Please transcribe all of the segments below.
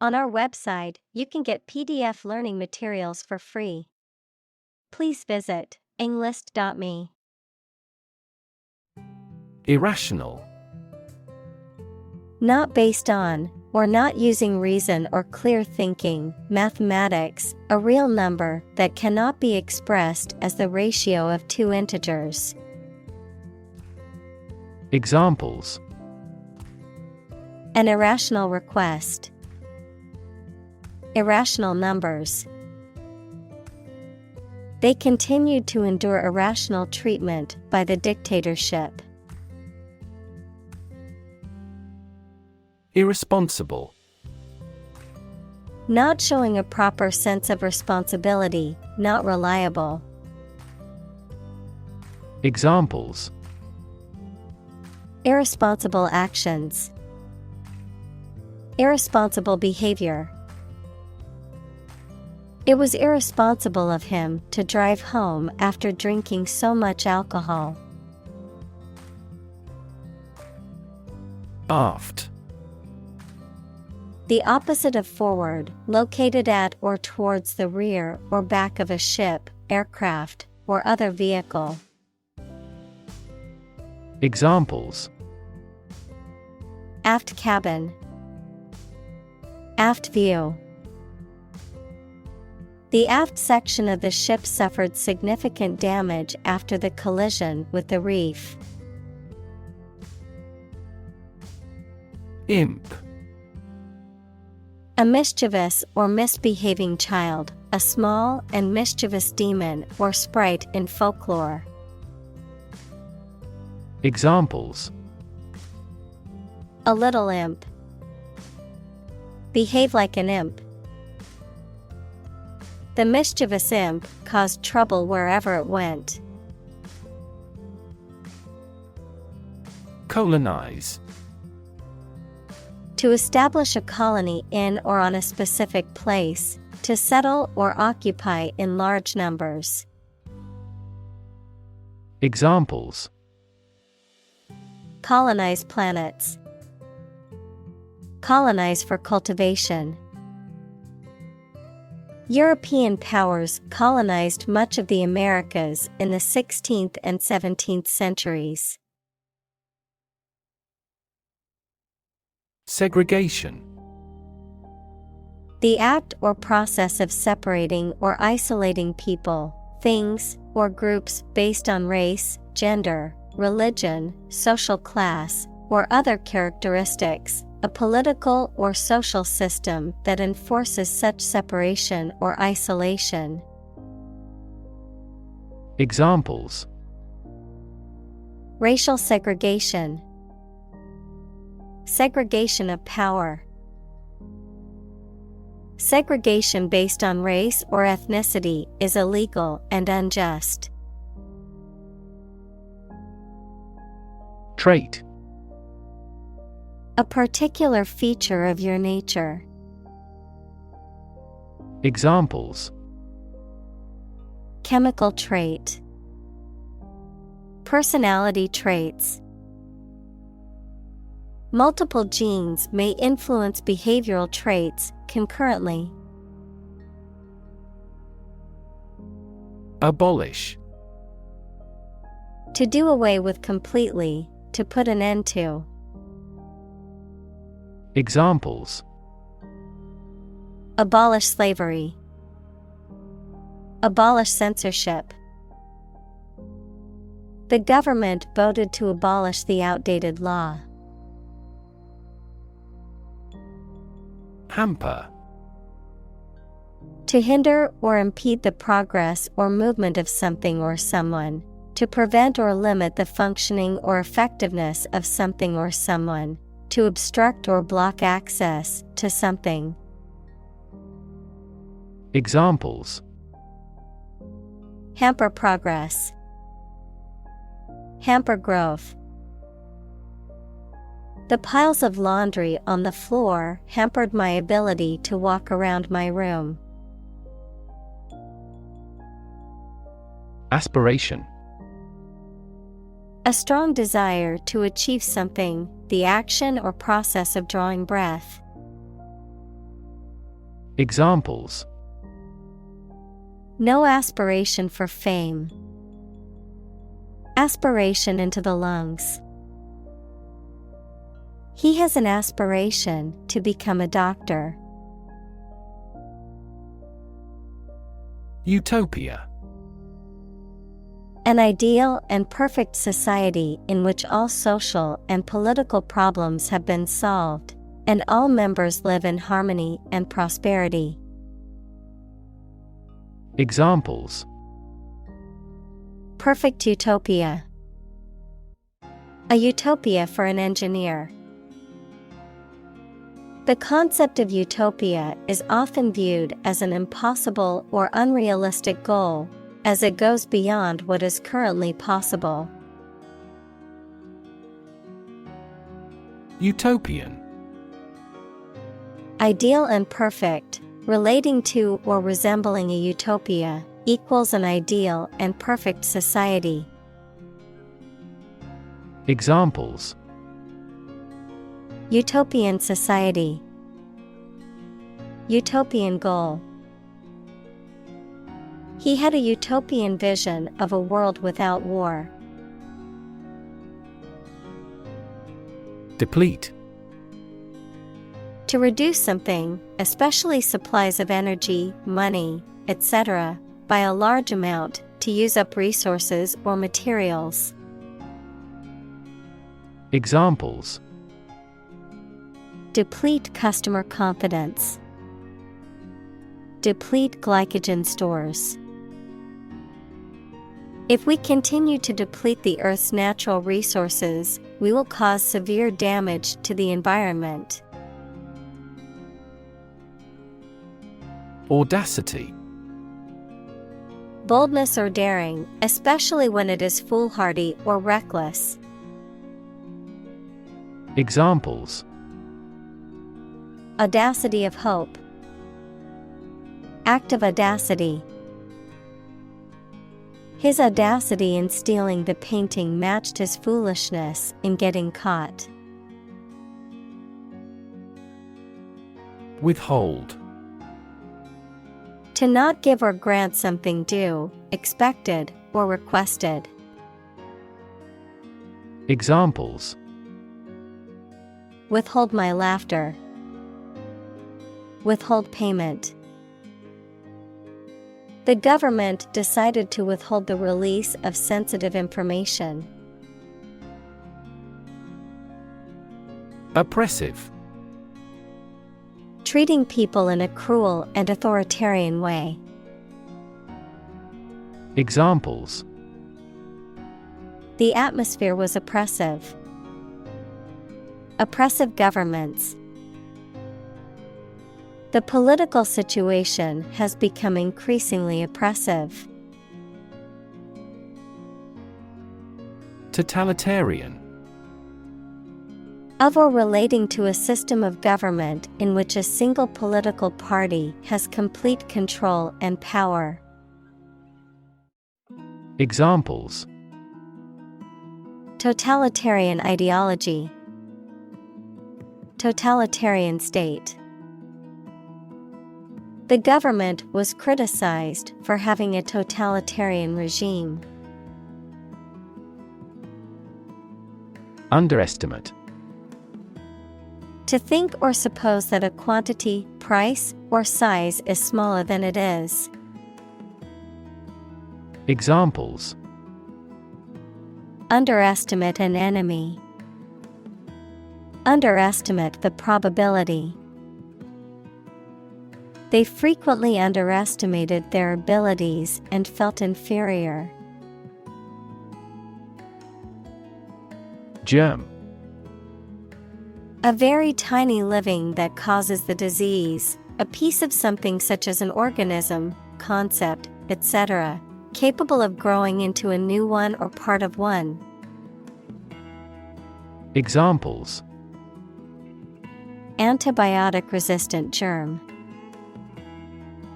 On our website, you can get PDF learning materials for free. Please visit englist.me. Irrational. Not based on, or not using reason or clear thinking, mathematics, a real number that cannot be expressed as the ratio of two integers. Examples: An irrational request. Irrational numbers. They continued to endure irrational treatment by the dictatorship. Irresponsible. Not showing a proper sense of responsibility, not reliable. Examples: Irresponsible actions. Irresponsible behavior. It was irresponsible of him to drive home after drinking so much alcohol. Aft. The opposite of forward, located at or towards the rear or back of a ship, aircraft, or other vehicle. Examples: Aft cabin. Aft view. The aft section of the ship suffered significant damage after the collision with the reef. Imp. A mischievous or misbehaving child, a small and mischievous demon or sprite in folklore. Examples: A little imp. Behave like an imp. The mischievous imp caused trouble wherever it went. Colonize. To establish a colony in or on a specific place, to settle or occupy in large numbers. Examples: Colonize planets. Colonize for cultivation. European powers colonized much of the Americas in the 16th and 17th centuries. Segregation. The act or process of separating or isolating people, things, or groups based on race, gender, religion, social class, or other characteristics, a political or social system that enforces such separation or isolation. Examples: Racial segregation. Segregation of power. Segregation based on race or ethnicity is illegal and unjust. Trait. A particular feature of your nature. Examples: Chemical trait. Personality traits. Multiple genes may influence behavioral traits concurrently. Abolish. To do away with completely, to put an end to. Examples: Abolish slavery. Abolish censorship. The government voted to abolish the outdated law. Hamper. To hinder or impede the progress or movement of something or someone. To prevent or limit the functioning or effectiveness of something or someone. To obstruct or block access to something. Examples: Hamper progress. Hamper growth. The piles of laundry on the floor hampered my ability to walk around my room. Aspiration. A strong desire to achieve something, the action or process of drawing breath. Examples: no aspiration for fame. Aspiration into the lungs. He has an aspiration to become a doctor. Utopia. An ideal and perfect society in which all social and political problems have been solved, and all members live in harmony and prosperity. Examples: perfect utopia. A utopia for an engineer. The concept of utopia is often viewed as an impossible or unrealistic goal, as it goes beyond what is currently possible. Utopian. Ideal and perfect, relating to or resembling a utopia, equals an ideal and perfect society. Examples: utopian society. Utopian goal. He had a utopian vision of a world without war. Deplete. To reduce something, especially supplies of energy, money, etc., by a large amount, to use up resources or materials. Examples: deplete customer confidence. Deplete glycogen stores. If we continue to deplete the Earth's natural resources, we will cause severe damage to the environment. Audacity. Boldness or daring, especially when it is foolhardy or reckless. Examples: audacity of hope. Act of audacity. His audacity in stealing the painting matched his foolishness in getting caught. Withhold. To not give or grant something due, expected, or requested. Examples: withhold my laughter. Withhold payment. The government decided to withhold the release of sensitive information. Oppressive. Treating people in a cruel and authoritarian way. Examples: the atmosphere was oppressive. Oppressive governments. The political situation has become increasingly oppressive. Totalitarian. Of or relating to a system of government in which a single political party has complete control and power. Examples: totalitarian ideology. Totalitarian state. The government was criticized for having a totalitarian regime. Underestimate. To think or suppose that a quantity, price, or size is smaller than it is. Examples: underestimate an enemy. Underestimate the probability. They frequently underestimated their abilities and felt inferior. Germ. A very tiny living that causes the disease, a piece of something such as an organism, concept, etc., capable of growing into a new one or part of one. Examples: antibiotic-resistant germ.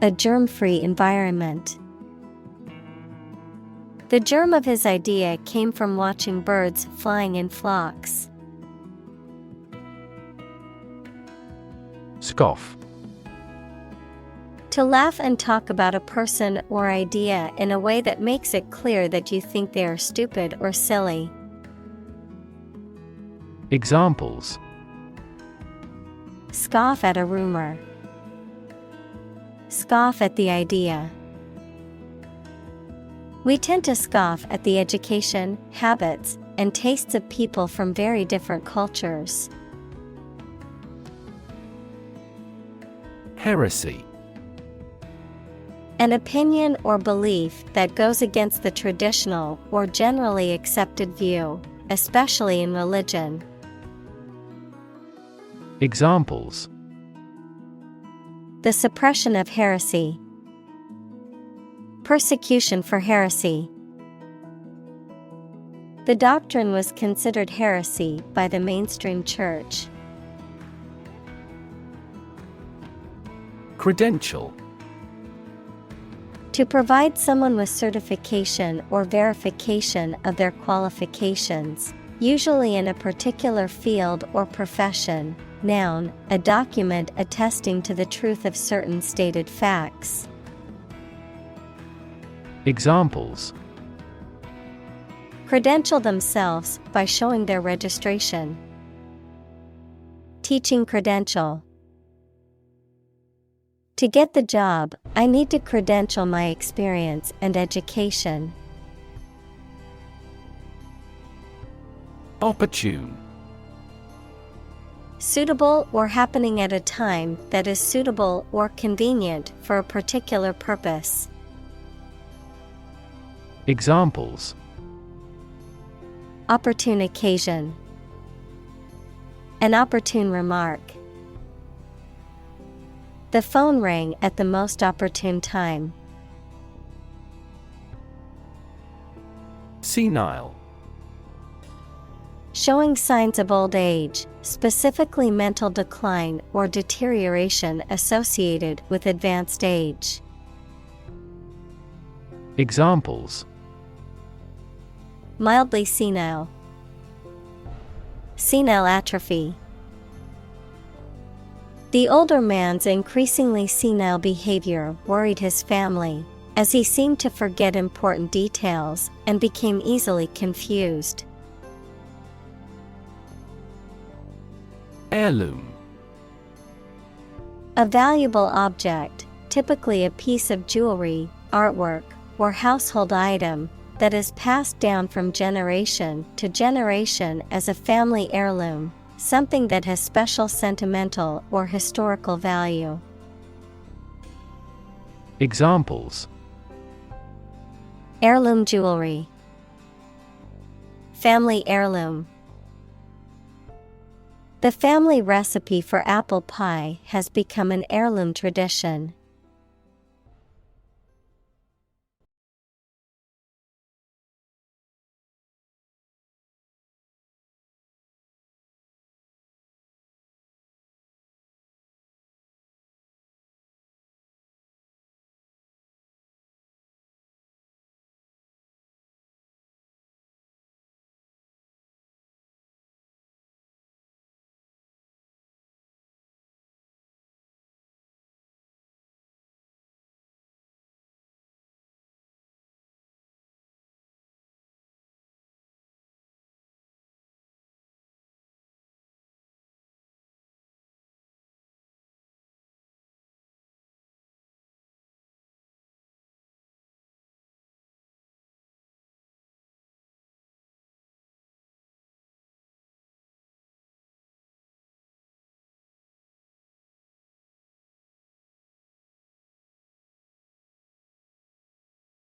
A germ-free environment. The germ of his idea came from watching birds flying in flocks. Scoff. To laugh and talk about a person or idea in a way that makes it clear that you think they are stupid or silly. Examples: Scoff at a rumor. Scoff at the idea. We tend to scoff at the education, habits, and tastes of people from very different cultures. Heresy. An opinion or belief that goes against the traditional or generally accepted view, especially in religion. Examples: The suppression of heresy. Persecution for heresy. The doctrine was considered heresy by the mainstream church. Credential. To provide someone with certification or verification of their qualifications, usually in a particular field or profession. Noun, a document attesting to the truth of certain stated facts. Examples: Credential themselves by showing their registration. Teaching credential. To get the job, I need to credential my experience and education. Opportune. Suitable or happening at a time that is suitable or convenient for a particular purpose. Examples: Opportune occasion. An opportune remark. The phone rang at the most opportune time. Senile. Showing signs of old age, specifically mental decline or deterioration associated with advanced age. Examples: Mildly senile. Senile atrophy. The older man's increasingly senile behavior worried his family, as he seemed to forget important details and became easily confused. Heirloom. A valuable object, typically a piece of jewelry, artwork, or household item, that is passed down from generation to generation as a family heirloom, something that has special sentimental or historical value. Examples: Heirloom jewelry. Family heirloom. The family recipe for apple pie has become an heirloom tradition.